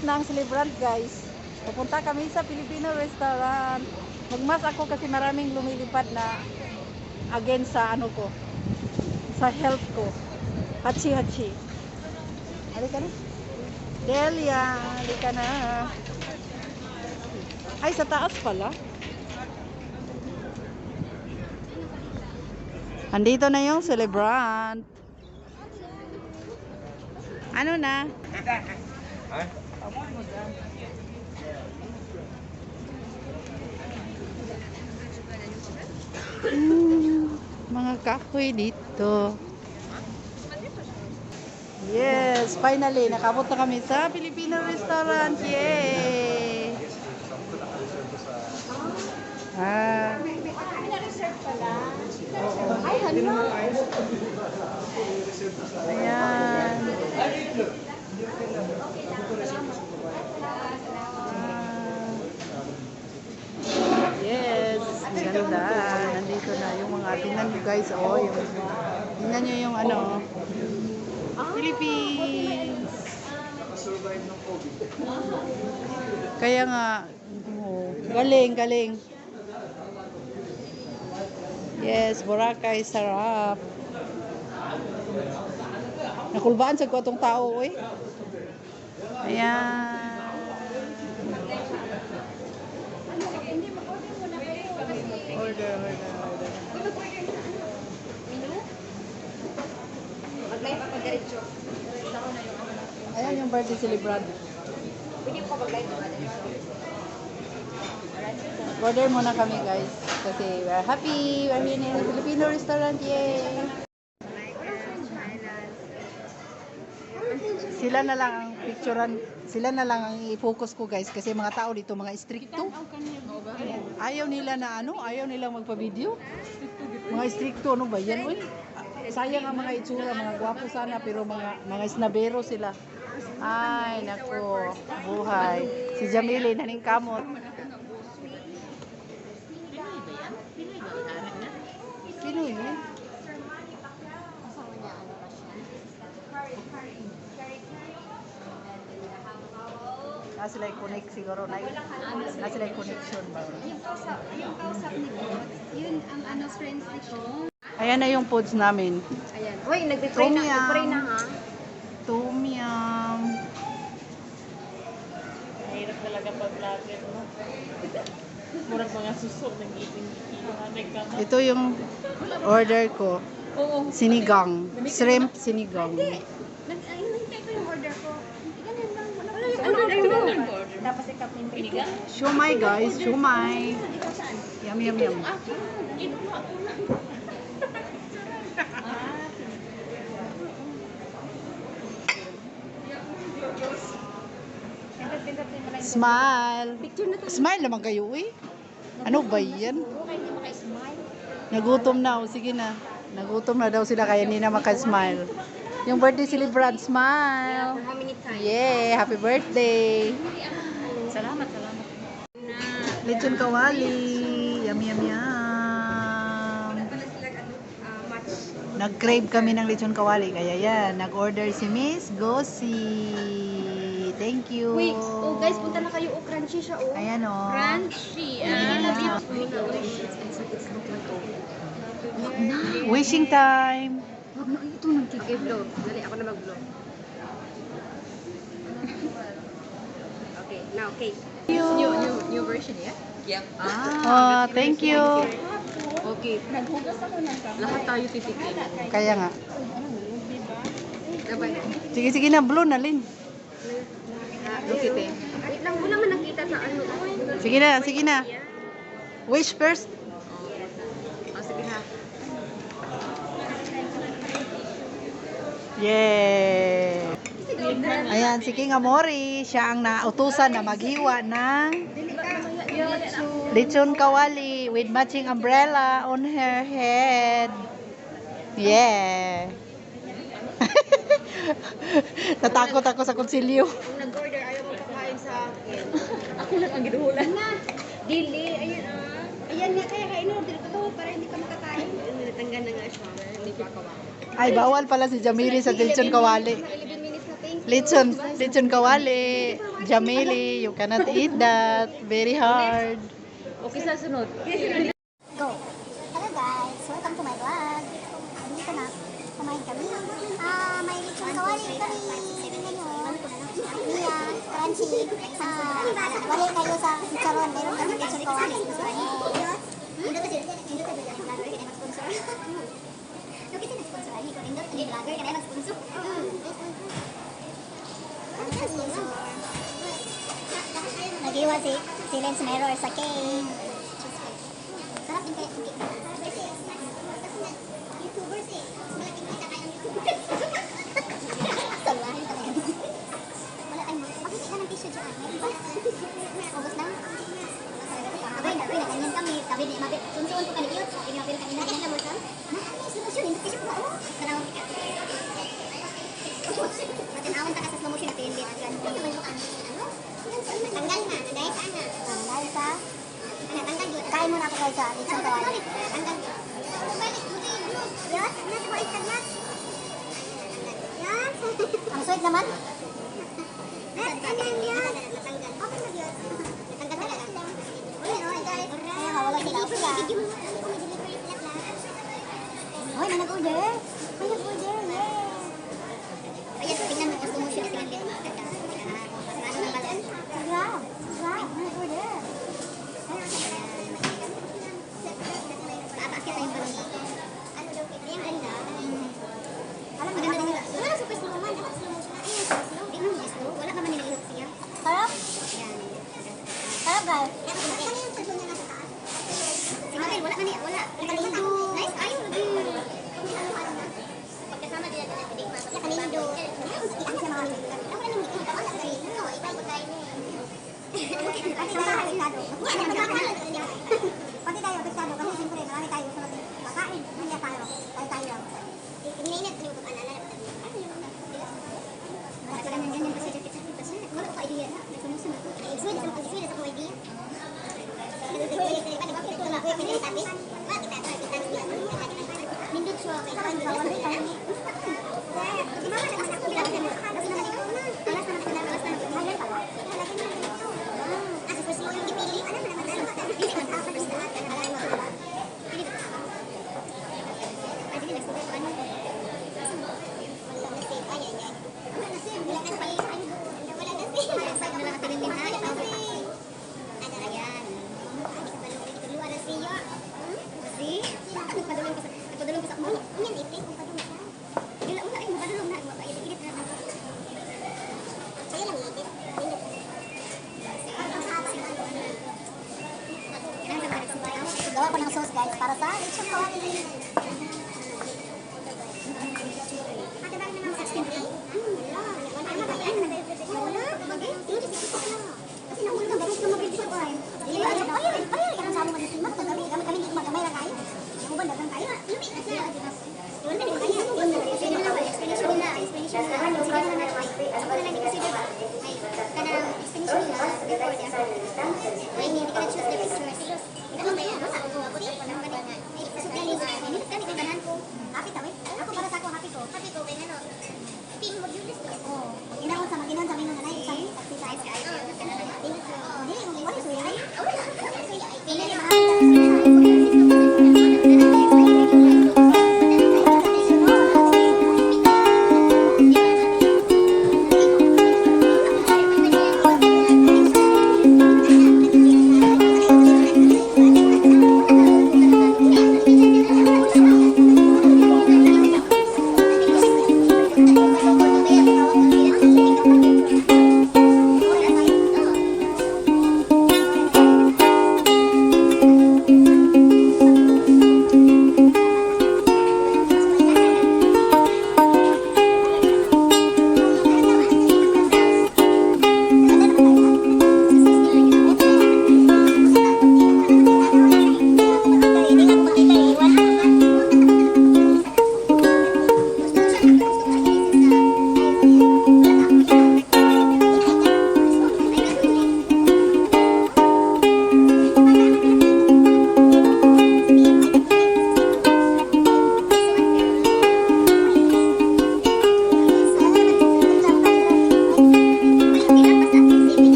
Umabot na ang celebrant, guys. Pupunta kami sa Filipino restaurant. Magmas ako kasi maraming lumilipad na against sa ano ko, sa health ko. Hachi. Halika na. Delia, halika na. Ay, sa taas pala. Andito na yung celebrant. Ano na? Mga kahoy dito. Yes, finally nakabot na kami sa Filipino restaurant. Yay! Ay, hala. Ayan. Yes, ang ganda. Nandito na yung mga, tingnan nyo guys, oh, yung, tingnan nyo yung ano, Philippines. Kaya nga, oh, galing. Yes, Boracay, sarap. Nakulbaan sa ko itong tao, eh. Ayan. Order. Mag-live ako diretso. Ayan yung birthday celebrant. Pwede ko mag-live ako diretso. Order muna kami guys. Kasi we're happy. We're here in a Filipino restaurant. Yay! Sila na lang ang picturean. Sila na lang ang i-focus ko guys. Kasi mga tao dito, mga stricto. Ayaw nila na ano? Ayaw nilang magpa-video. Mga stricto, ano ba yan? Uy, sayang ang mga itsura. Mga gwapo sana. Pero mga snabero sila. Ay, nako. Buhay. Si Jamili, naning kamot. Pinoy eh. Sila connect siguro na sila connection ba? Yung kausap ni ko, yun ang ano friends ni ko. Ayan na yung foods namin. Ayan. Uy, nag-pray na ha. Tom yum. Mahirap talaga pag vlogger, no? Murag mga suso ng eating. Ito yung order ko. Sinigang. Shrimp sinigang. Nahintay ko yung order ko. Ganyan lang. Ano order mo? Tapos ikap ng pinigang. Shumai guys, shumai. Yum. Smile. Smile naman kayo eh. Ano ba yan? Okay, hindi maka-smile. Nagutom na. O, sige na. Nagutom na daw sila kaya hindi na maka-smile. Yung birthday celebrant, smile. How many times? Yay! Happy birthday! Salamat. Lechon kawali. Yum. Match. Nag-crave kami ng lechon kawali. Kaya yan, nag-order si Miss Gosi. Thank you. Wait, oh guys, punta na kayo. Oh, crunchy siya, oh. Ayan o. Crunchy. Wishing time. Wag na, ito nang cake. Blow. Dali, ako na mag-blow. Okay, now cake. New version, yeah? Yep. Thank you. Okay. Lahat tayo titikin. Kaya nga. Sabay. Sige na, blow na, Lin. Wait lang, wala man nakita sa ano. Sige na. Wish first. Sige na. Yay! Ayan, si King Amori. Siya ang nautusan na maghiwa ng lechon kawali with matching umbrella on her head. Yeah! Natakot ako sa konsilyo. Kung nag-order, ayaw mo pakain sa akin. Ako lang ang ginuhulan. Na, dili, ayun Ayan nga, kaya kainin dito to para hindi ka makakain. Natanggan na nga siya. Hindi pa kawa. Ay, bawal pala si Jamili sa lechon kawali. 11 minutes na, thank Lechon kawali, jameli, you cannot eat that. Very hard. Okay sa sunod. Go! Hello guys! Welcome to my vlog. Dito na. Kumain kami. May lechon kawali kami. Tingnan nyo. Mia, crunchy. Wali kayo sa chicharon. Meron kami lechon kawali. Indot kasi vlogger kaya mag-sponsor. Yung kasi nag-sponsor. Indot kasi vlogger kaya mag-sponsor. Nag-iwa si Lens Mirror sa cake. Sarap din kaya yung cake. YouTubers eh. Malaking kita kaya ng YouTubers. Salahin talaga. Wala tayong mga. Bakit ka ng tissue dyan? May iba? Ubus na? Abay na ganyan kami. Sabi niya, sunsuon ko kaniyot. Sabi niya, pero kanina ganyan na mo sa? Slow motion, hindi tissue ko. Karawang ka. Matinawan ka sa slow motion natin. Hindi agad. Ano naman mo ano? Tanggal na. Dahil saan na? Dahil sa? Tanggal yun. Kain mo na ako guys sa lechon kawali. Tanggal yun. Yes? Nasa ko ikan yan? Yes? Ang sweet naman? Ano yan? Natanggal. Okay na yun. Natanggal talaga. Kaya mawala sila. Hoy, may nag-order. May nag-order. Yes. Ayan, tingnan mo. Gusto mo siya. Tingnan mo. Ano na balon? Grab. May nag-order. Paapakit tayong balon dito. Ano daw kita? Yung ganda. Alam mo, maganda nila. Wala super slow man. Dapat slow motion na. Ayun, slow. Di mo slow. Wala ka man nilihok siya. Sarap? Yan. Sarap guys. Ano yung sa niya nasa taas? Si Mabel, wala man niya. Wala. Kanindo. Nice. Ayun. Pagkasama din natin natin. Kanindo. Ikan siya mga nila. Ako na nung ikaw. Wala kasi. Ano? Ikaw pagkain mo. Pati tayo pesado. Pati tayo pesado. Kasi siyempre marami tayo sa natin. Makain. Nandiya tayo. Tayo. Minainit ko yung alala. Ano yung marami ka naman ganyan kasi jacket sa kita siya. Wala ko idea na. Nagsunusun ako. Sweet sa ko idea. Nindot siya. Nagpadulong ko sa kumain. Yan, ipin. Nagpadulong siya. Dila una, ay, mapadulong na. Mapailit na. Kaya lang, ipin. Gawa ko ng sauce, guys, para sa lechon kawali. Ate, bakit naman 16? Kasi nahuli ka, bakit ka mabibig ko ay? Ayun, yan ang sabi mo ng simat. Kami hindi magamay lang tayo. Yung ba, dagang tayo. Lumi na siya. Yun na, hindi kaya. Yun na, explanation nila. Explanation nila. Sige na lang. Ako na lang i-consider ba? Ay, kanang explanation nila before the after. Ay, hindi ka na choose the picture. Ikaw lang kaya. Wala. Ako, ako. Wala ka na. Ay, sa supply nila.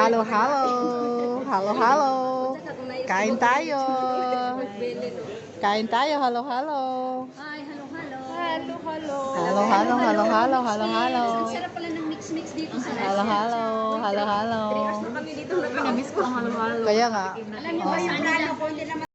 Halo, halo. Halo, halo. Kain tayo. Kain tayo. Halo, halo. Ay, halo-halo. Halo. Halo, halo, halo, halo, halo, halo. Ang sarap pala ng mix-mix dito sa Halo, halo. Halo, halo. kami dito na Miss ko ang halo-halo. Kaya nga. Alam niyo ba yung plano ko, hindi naman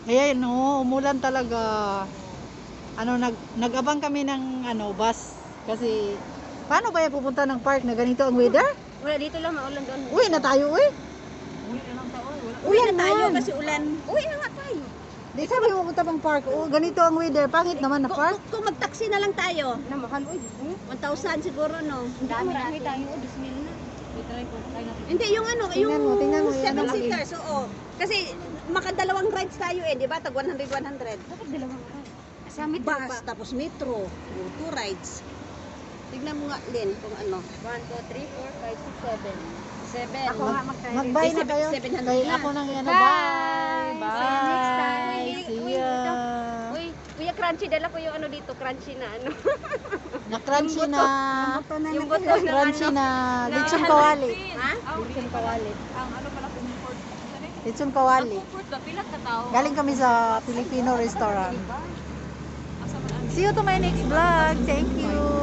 Ayan, no, umulan talaga. Ano, nag-abang kami ng bus. Kasi, paano ba yung pupunta ng park na ganito ang weather? wala dito lang, maulan doon. Uwi na tayo, uwi. Uwi na Ulan tayo man. kasi ulan. Uwi na nga tayo. Di sabi mo pupunta pang park. Oh, ganito ang weather. Pangit naman na park. Kung mag-taxi na lang tayo. Na mahal, uy. 1,000 siguro, no? Dami tayo. Dismil na. Hindi, yung ano, Tingnan mo, tingnan mo, yung 7 ano lagi. seaters, oo. Kasi makadalawang rides tayo di ba? Tag 100, 100. Bakit dalawang rides? Sa metro bus, tapos metro. 2 rides. Tignan mo nga, Lynn, kung ano. 1, 2, 3, 4, 5, 6, 7. 7. Ako nga magtayo. Mag-bye na kayo. 700 Kay na. ako nang yan. Bye. Bye. See you next time. Bye. Uy, See uy, ya. Uy, Kuya Crunchy, dala ko yung ano dito, crunchy na ano. Na-crunchy na. Yung buto na Crunchy ano. na. Lechon kawali. Ha? Lechon kawali. Ang ano pala comfort. Lechon kawali. Comfort ba? Pilat ka tao. Galing kami sa Filipino restaurant. See you to my next vlog. Thank you.